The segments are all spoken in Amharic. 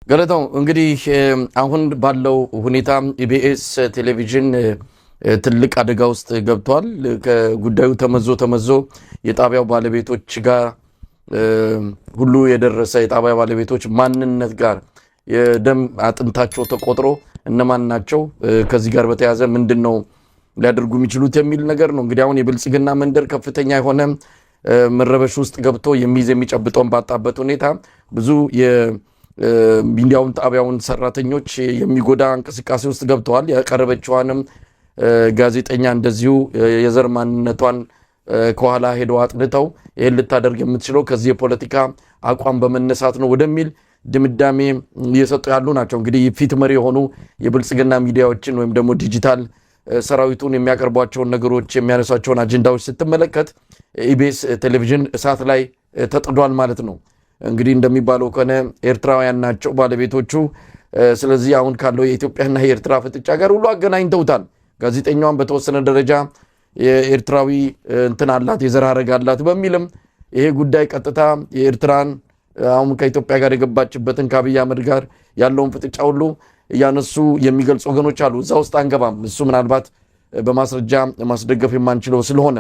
ገለታው እንግዲህ አሁን ባለው ሁኔታ ኢቢኤስ ቴሌቪዥን ትልቅ አደጋ ውስጥ ገብቷል። ከጉዳዩ ተመዞ የጣቢያው ባለቤቶች ጋር ሁሉ የደረሰ የጣቢያው ባለቤቶች ማንነት ጋር የደም አጥንታቸው ተቆጥሮ እነማን ናቸው ከዚህ ጋር በተያያዘ ምንድነው ሊያደርጉ የሚችሉት የሚል ነገር ነው። እንግዲህ አሁን የብልጽግና መንደር ከፍተኛ የሆነ መረበሽ ውስጥ ገብቶ የሚጨብጠውን ባጣበት ሁኔታ ብዙ ሚዲያውን ጣቢያውን ሰራተኞች የሚጎዳ እንቅስቃሴ ውስጥ ገብተዋል። ያቀረበችዋንም ጋዜጠኛ እንደዚሁ የዘር ማንነቷን ከኋላ ሄደው አጥንተው ይሄን ልታደርግ የምትችለው ከዚህ የፖለቲካ አቋም በመነሳት ነው ወደሚል ድምዳሜ እየሰጡ ያሉ ናቸው። እንግዲህ ፊት መሪ የሆኑ የብልጽግና ሚዲያዎችን ወይም ደግሞ ዲጂታል ሰራዊቱን የሚያቀርቧቸውን ነገሮች የሚያነሷቸውን አጀንዳዎች ስትመለከት ኢቢኤስ ቴሌቪዥን እሳት ላይ ተጥዷል ማለት ነው። እንግዲህ እንደሚባለው ከሆነ ኤርትራውያን ናቸው ባለቤቶቹ። ስለዚህ አሁን ካለው የኢትዮጵያና የኤርትራ ፍጥጫ ጋር ሁሉ አገናኝተውታል። ጋዜጠኛዋን በተወሰነ ደረጃ የኤርትራዊ እንትን አላት የዘር ሐረግ አላት በሚልም ይሄ ጉዳይ ቀጥታ የኤርትራን አሁን ከኢትዮጵያ ጋር የገባችበትን ከአብይ አህመድ ጋር ያለውን ፍጥጫ ሁሉ እያነሱ የሚገልጹ ወገኖች አሉ። እዛ ውስጥ አንገባም፣ እሱ ምናልባት በማስረጃ ማስደገፍ የማንችለው ስለሆነ።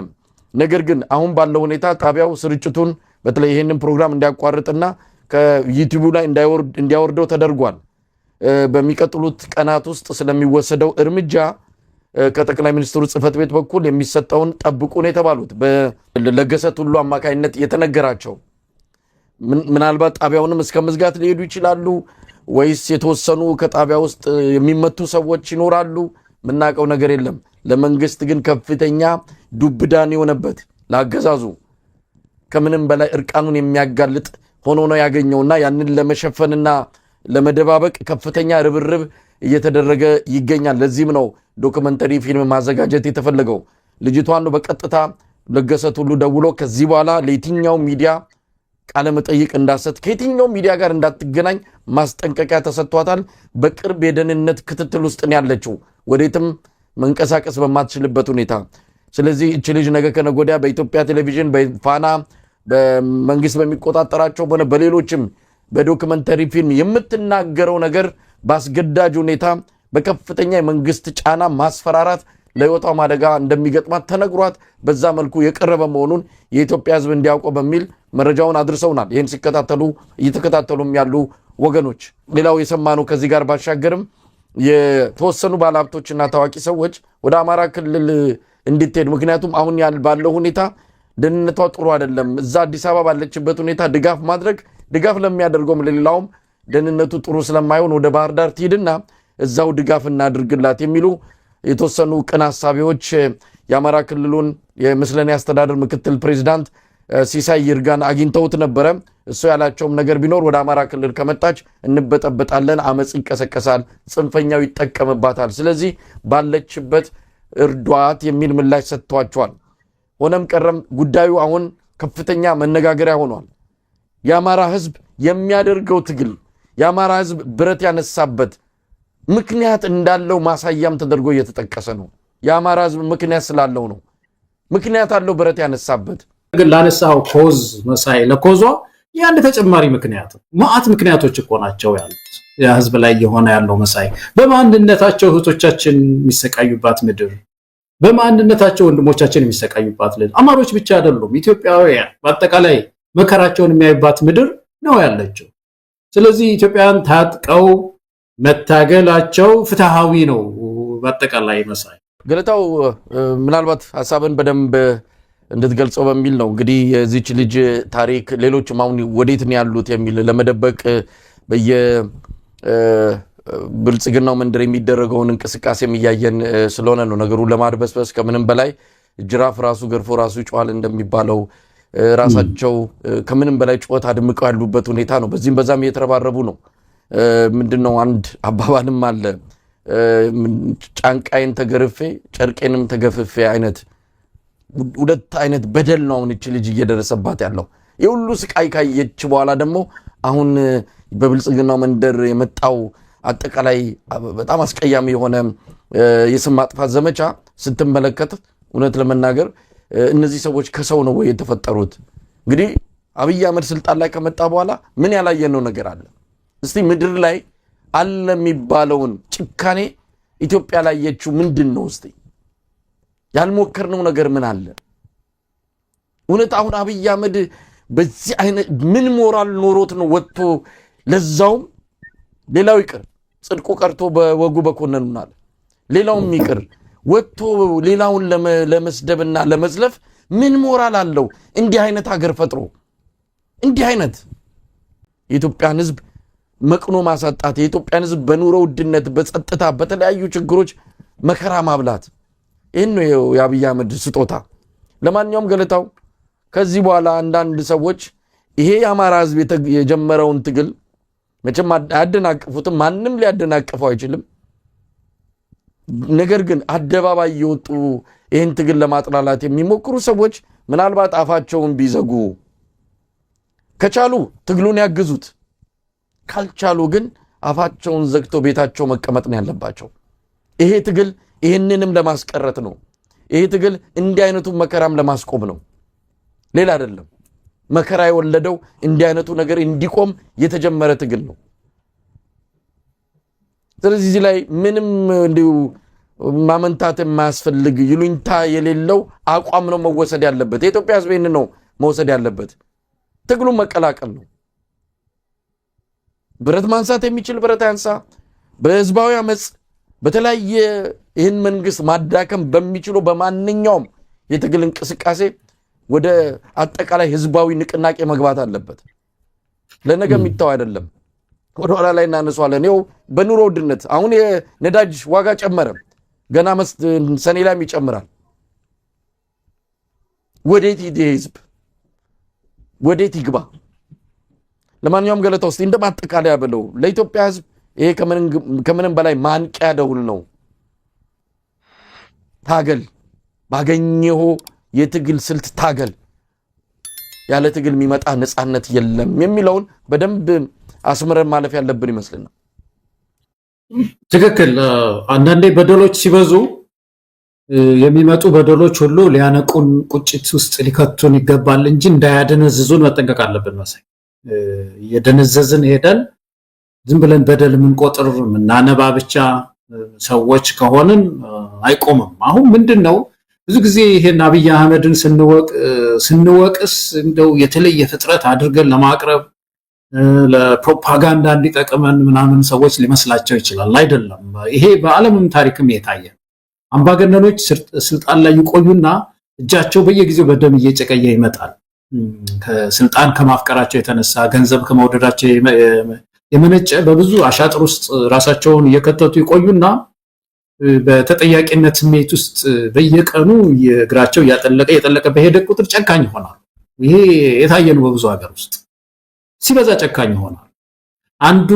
ነገር ግን አሁን ባለው ሁኔታ ጣቢያው ስርጭቱን በተለይ ይህንን ፕሮግራም እንዲያቋርጥና ከዩቲዩብ ላይ እንዲያወርደው ተደርጓል። በሚቀጥሉት ቀናት ውስጥ ስለሚወሰደው እርምጃ ከጠቅላይ ሚኒስትሩ ጽህፈት ቤት በኩል የሚሰጠውን ጠብቁ ነው የተባሉት። በለገሰ ቱሉ አማካይነት የተነገራቸው ምናልባት ጣቢያውንም እስከ መዝጋት ሊሄዱ ይችላሉ ወይስ የተወሰኑ ከጣቢያ ውስጥ የሚመቱ ሰዎች ይኖራሉ? ምናቀው ነገር የለም። ለመንግስት ግን ከፍተኛ ዱብዳን የሆነበት ለአገዛዙ ከምንም በላይ እርቃኑን የሚያጋልጥ ሆኖ ነው ያገኘውና ያንን ለመሸፈንና ለመደባበቅ ከፍተኛ ርብርብ እየተደረገ ይገኛል። ለዚህም ነው ዶክመንተሪ ፊልም ማዘጋጀት የተፈለገው። ልጅቷን በቀጥታ ለገሰ ቱሉ ደውሎ ከዚህ በኋላ ለየትኛው ሚዲያ ቃለ መጠይቅ እንዳሰጥ ከየትኛው ሚዲያ ጋር እንዳትገናኝ ማስጠንቀቂያ ተሰጥቷታል። በቅርብ የደህንነት ክትትል ውስጥ ነው ያለችው ወዴትም መንቀሳቀስ በማትችልበት ሁኔታ። ስለዚህ እቺ ልጅ ነገ ከነገ ወዲያ በኢትዮጵያ ቴሌቪዥን በፋና በመንግስት በሚቆጣጠራቸው ሆነ በሌሎችም በዶክመንተሪ ፊልም የምትናገረው ነገር ባስገዳጅ ሁኔታ በከፍተኛ የመንግስት ጫና ማስፈራራት ለህይወቷ አደጋ እንደሚገጥማት ተነግሯት በዛ መልኩ የቀረበ መሆኑን የኢትዮጵያ ህዝብ እንዲያውቀው በሚል መረጃውን አድርሰውናል። ይህን እየተከታተሉም ያሉ ወገኖች ሌላው የሰማነው ከዚህ ጋር ባሻገርም የተወሰኑ ባለሀብቶችና ታዋቂ ሰዎች ወደ አማራ ክልል እንድትሄድ፣ ምክንያቱም አሁን ባለው ሁኔታ ደህንነቷ ጥሩ አይደለም፣ እዛ አዲስ አበባ ባለችበት ሁኔታ ድጋፍ ለሚያደርገውም ለሌላውም ደህንነቱ ጥሩ ስለማይሆን ወደ ባህር ዳር ትሄድና እዛው ድጋፍ እናድርግላት የሚሉ የተወሰኑ ቅን ሐሳቢዎች የአማራ ክልሉን የምስለኔ አስተዳደር ምክትል ፕሬዚዳንት ሲሳይ ይርጋን አግኝተውት ነበረ። እሱ ያላቸውም ነገር ቢኖር ወደ አማራ ክልል ከመጣች እንበጠበጣለን፣ አመጽ ይቀሰቀሳል፣ ጽንፈኛው ይጠቀምባታል፣ ስለዚህ ባለችበት እርዷት የሚል ምላሽ ሰጥቷቸዋል። ሆነም ቀረም ጉዳዩ አሁን ከፍተኛ መነጋገሪያ ሆኗል። የአማራ ህዝብ የሚያደርገው ትግል የአማራ ህዝብ ብረት ያነሳበት ምክንያት እንዳለው ማሳያም ተደርጎ እየተጠቀሰ ነው። የአማራ ህዝብ ምክንያት ስላለው ነው። ምክንያት አለው ብረት ያነሳበት። ግን ላነሳው ኮዝ መሳይ ለኮዟ ያን ተጨማሪ ምክንያት ማአት ምክንያቶች እኮ ናቸው ያሉት ያ ህዝብ ላይ የሆነ ያለው መሳይ በማንነታቸው እህቶቻችን የሚሰቃዩባት ምድር፣ በማንነታቸው ወንድሞቻችን የሚሰቃዩባት ልጅ አማሮች ብቻ አይደሉም ኢትዮጵያውያን በአጠቃላይ መከራቸውን የሚያዩባት ምድር ነው ያለችው። ስለዚህ ኢትዮጵያውያን ታጥቀው መታገላቸው ፍትሃዊ ነው በአጠቃላይ መሳይ። ገለታው ምናልባት ሐሳብን በደንብ እንድትገልጸው በሚል ነው እንግዲህ የዚች ልጅ ታሪክ ሌሎችም አሁን ወዴት ነው ያሉት የሚል ለመደበቅ በየብልጽግናው መንደር የሚደረገውን እንቅስቃሴ የሚያየን ስለሆነ ነው ነገሩን ለማድበስበስ። ከምንም በላይ ጅራፍ ራሱ ገርፎ ራሱ ይጮሃል እንደሚባለው ራሳቸው ከምንም በላይ ጩኸት አድምቀው ያሉበት ሁኔታ ነው። በዚህም በዛም እየተረባረቡ ነው። ምንድነው አንድ አባባልም አለ፣ ጫንቃይን ተገርፌ ጨርቄንም ተገፍፌ አይነት ሁለት አይነት በደል ነው አሁን እቺ ልጅ እየደረሰባት ያለው። የሁሉ ስቃይ ካየች በኋላ ደግሞ አሁን በብልጽግናው መንደር የመጣው አጠቃላይ በጣም አስቀያሚ የሆነ የስም ማጥፋት ዘመቻ ስትመለከት እውነት ለመናገር እነዚህ ሰዎች ከሰው ነው ወይ የተፈጠሩት? እንግዲህ አብይ አህመድ ስልጣን ላይ ከመጣ በኋላ ምን ያላየነው ነገር አለ? እስቲ ምድር ላይ አለ የሚባለውን ጭካኔ ኢትዮጵያ ላይ ያየችው ምንድነው? እስቲ ያልሞከርነው ነገር ምን አለ? እውነት አሁን አብይ አህመድ በዚህ አይነት ምን ሞራል ኖሮት ነው ወጥቶ ለዛውም ሌላው ይቅር ጽድቁ ቀርቶ በወጉ በኮነኑናል ሌላውም ይቅር ወጥቶ ሌላውን ለመስደብና ለመዝለፍ ምን ሞራል አለው? እንዲህ አይነት ሀገር ፈጥሮ እንዲህ አይነት የኢትዮጵያን ህዝብ መቅኖ ማሳጣት፣ የኢትዮጵያን ህዝብ በኑሮ ውድነት፣ በጸጥታ፣ በተለያዩ ችግሮች መከራ ማብላት፣ ይህን ነው የአብይ አህመድ ስጦታ። ለማንኛውም ገለታው ከዚህ በኋላ አንዳንድ ሰዎች ይሄ የአማራ ህዝብ የጀመረውን ትግል መቼም አያደናቅፉትም፣ ማንም ሊያደናቅፈው አይችልም። ነገር ግን አደባባይ የወጡ ይህን ትግል ለማጥላላት የሚሞክሩ ሰዎች ምናልባት አፋቸውን ቢዘጉ ከቻሉ ትግሉን ያግዙት፣ ካልቻሉ ግን አፋቸውን ዘግተው ቤታቸው መቀመጥ ነው ያለባቸው። ይሄ ትግል ይህንንም ለማስቀረት ነው። ይሄ ትግል እንዲህ አይነቱ መከራም ለማስቆም ነው፣ ሌላ አይደለም። መከራ የወለደው እንዲህ አይነቱ ነገር እንዲቆም የተጀመረ ትግል ነው። ስለዚህ እዚህ ላይ ምንም እንዲሁ ማመንታት የማያስፈልግ ይሉኝታ የሌለው አቋም ነው መወሰድ ያለበት። የኢትዮጵያ ህዝብ ይህን ነው መወሰድ ያለበት። ትግሉን መቀላቀል ነው። ብረት ማንሳት የሚችል ብረት ያንሳ። በህዝባዊ አመጽ በተለያየ ይህን መንግስት ማዳከም በሚችለው በማንኛውም የትግል እንቅስቃሴ ወደ አጠቃላይ ህዝባዊ ንቅናቄ መግባት አለበት። ለነገ የሚታው አይደለም። ወደ ኋላ ላይ እናነሷለን። ይኸው በኑሮ ውድነት አሁን የነዳጅ ዋጋ ጨመረ፣ ገና ሰኔ ላይም ይጨምራል። ወዴት ይሄ ህዝብ ወዴት ይግባ? ለማንኛውም ገለታው እስቲ እንደማጠቃለያ ብለው ለኢትዮጵያ ህዝብ ይሄ ከምንም በላይ ማንቂያ ደውል ነው። ታገል፣ ባገኘው የትግል ስልት ታገል። ያለ ትግል የሚመጣ ነፃነት የለም የሚለውን በደንብ አስመረን ማለፍ ያለብን ይመስልናል። ትክክል። አንዳንዴ በደሎች ሲበዙ የሚመጡ በደሎች ሁሉ ሊያነቁን፣ ቁጭት ውስጥ ሊከቱን ይገባል እንጂ እንዳያደነዝዙን መጠንቀቅ አለብን። መሳይ የደነዘዝን ሄደን ዝም ብለን በደል የምንቆጥር የምናነባ ብቻ ሰዎች ከሆንን አይቆምም። አሁን ምንድነው ብዙ ጊዜ ይሄን አብይ አህመድን ስንወቅስ እንደው የተለየ ፍጥረት አድርገን ለማቅረብ ለፕሮፓጋንዳ እንዲጠቅመን ምናምን ሰዎች ሊመስላቸው ይችላል። አይደለም። ይሄ በዓለምም ታሪክም የታየ አምባገነኖች ስልጣን ላይ ይቆዩና እጃቸው በየጊዜው በደም እየጨቀየ ይመጣል። ከስልጣን ከማፍቀራቸው የተነሳ ገንዘብ ከመውደዳቸው የመነጨ በብዙ አሻጥር ውስጥ ራሳቸውን እየከተቱ ይቆዩና በተጠያቂነት ስሜት ውስጥ በየቀኑ እግራቸው እያጠለቀ በሄደ ቁጥር ጨካኝ ይሆናል። ይሄ የታየ ነው በብዙ ሀገር ውስጥ ሲበዛ ጨካኝ ይሆናል። አንዱ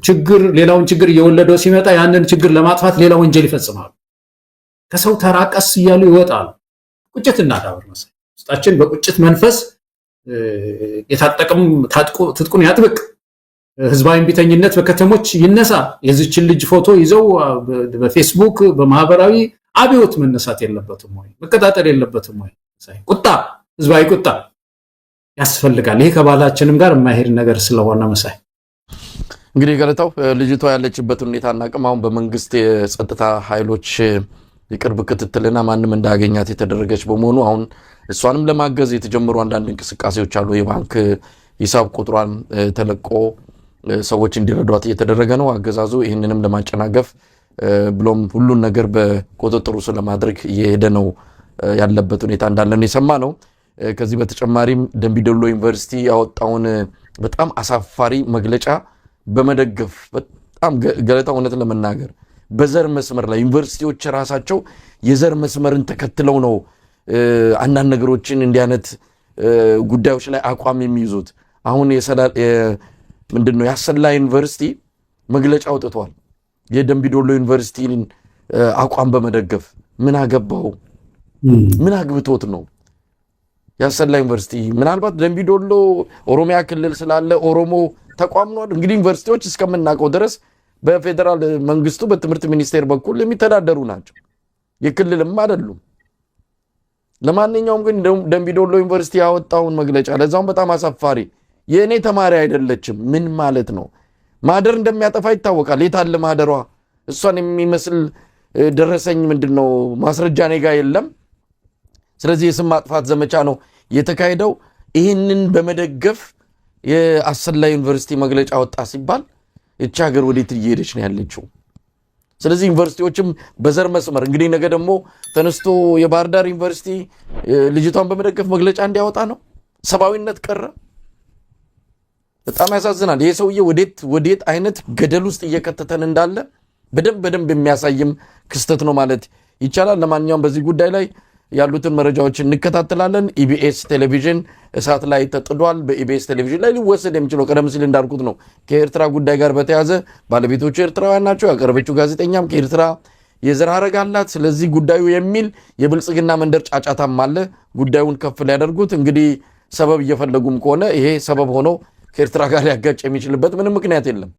ችግር ሌላውን ችግር እየወለደው ሲመጣ ያንን ችግር ለማጥፋት ሌላ ወንጀል ይፈጽማሉ። ከሰው ተራቀስ እያሉ ይወጣሉ። ቁጭት እናዳብር መሰለኝ። ውስጣችን በቁጭት መንፈስ የታጠቀም ትጥቁን ያጥብቅ። ህዝባዊ ቢተኝነት በከተሞች ይነሳ። የዚችን ልጅ ፎቶ ይዘው በፌስቡክ በማህበራዊ አብዮት መነሳት የለበትም ወይ? መቀጣጠል የለበትም ወይ? ቁጣ፣ ህዝባዊ ቁጣ ያስፈልጋል። ይሄ ከባህላችንም ጋር የማይሄድ ነገር ስለሆነ መሳይ እንግዲህ ገለታው ልጅቷ ያለችበት ሁኔታ እናቅም። አሁን በመንግስት የጸጥታ ኃይሎች የቅርብ ክትትልና ማንም እንዳያገኛት የተደረገች በመሆኑ አሁን እሷንም ለማገዝ የተጀመሩ አንዳንድ እንቅስቃሴዎች አሉ። የባንክ ሂሳብ ቁጥሯን ተለቆ ሰዎች እንዲረዷት እየተደረገ ነው። አገዛዙ ይህንንም ለማጨናገፍ ብሎም ሁሉን ነገር በቁጥጥሩ ስር ለማድረግ እየሄደ ነው ያለበት ሁኔታ እንዳለን የሰማ ነው። ከዚህ በተጨማሪም ደምቢዶሎ ዩኒቨርሲቲ ያወጣውን በጣም አሳፋሪ መግለጫ በመደገፍ በጣም ገለታ እውነት ለመናገር በዘር መስመር ላይ ዩኒቨርሲቲዎች ራሳቸው የዘር መስመርን ተከትለው ነው አንዳንድ ነገሮችን እንዲህ አይነት ጉዳዮች ላይ አቋም የሚይዙት። አሁን ምንድነው ያሰላ ዩኒቨርሲቲ መግለጫ አውጥቷል። የደምቢዶሎ ዩኒቨርሲቲን አቋም በመደገፍ ምን አገባው? ምን አግብቶት ነው? ያሰላ ዩኒቨርሲቲ ምናልባት ደምቢዶሎ ኦሮሚያ ክልል ስላለ ኦሮሞ ተቋም ነው። እንግዲህ ዩኒቨርሲቲዎች እስከምናውቀው ድረስ በፌደራል መንግስቱ በትምህርት ሚኒስቴር በኩል የሚተዳደሩ ናቸው፣ የክልልም አይደሉም። ለማንኛውም ግን ደምቢዶሎ ዩኒቨርሲቲ ያወጣውን መግለጫ ለዛውም በጣም አሳፋሪ የእኔ ተማሪ አይደለችም ምን ማለት ነው? ማህደር እንደሚያጠፋ ይታወቃል። የታለ ማህደሯ? እሷን የሚመስል ደረሰኝ ምንድነው ማስረጃ እኔ ጋር የለም። ስለዚህ የስም ማጥፋት ዘመቻ ነው የተካሄደው። ይህንን በመደገፍ የአሰላ ዩኒቨርሲቲ መግለጫ ወጣ ሲባል እቺ ሀገር ወዴት እየሄደች ነው ያለችው? ስለዚህ ዩኒቨርሲቲዎችም በዘር መስመር እንግዲህ ነገ ደግሞ ተነስቶ የባህር ዳር ዩኒቨርሲቲ ልጅቷን በመደገፍ መግለጫ እንዲያወጣ ነው። ሰብአዊነት ቀረ። በጣም ያሳዝናል። ይሄ ሰውዬ ወዴት አይነት ገደል ውስጥ እየከተተን እንዳለ በደንብ የሚያሳይም ክስተት ነው ማለት ይቻላል። ለማንኛውም በዚህ ጉዳይ ላይ ያሉትን መረጃዎች እንከታተላለን። ኢቢኤስ ቴሌቪዥን እሳት ላይ ተጥዷል። በኢቢኤስ ቴሌቪዥን ላይ ሊወሰድ የሚችለው ቀደም ሲል እንዳልኩት ነው ከኤርትራ ጉዳይ ጋር በተያዘ ባለቤቶቹ ኤርትራውያን ናቸው። ያቀረበችው ጋዜጠኛም ከኤርትራ የዘር ሐረግ አላት። ስለዚህ ጉዳዩ የሚል የብልጽግና መንደር ጫጫታም አለ። ጉዳዩን ከፍ ሊያደርጉት እንግዲህ ሰበብ እየፈለጉም ከሆነ ይሄ ሰበብ ሆኖ ከኤርትራ ጋር ሊያጋጭ የሚችልበት ምንም ምክንያት የለም።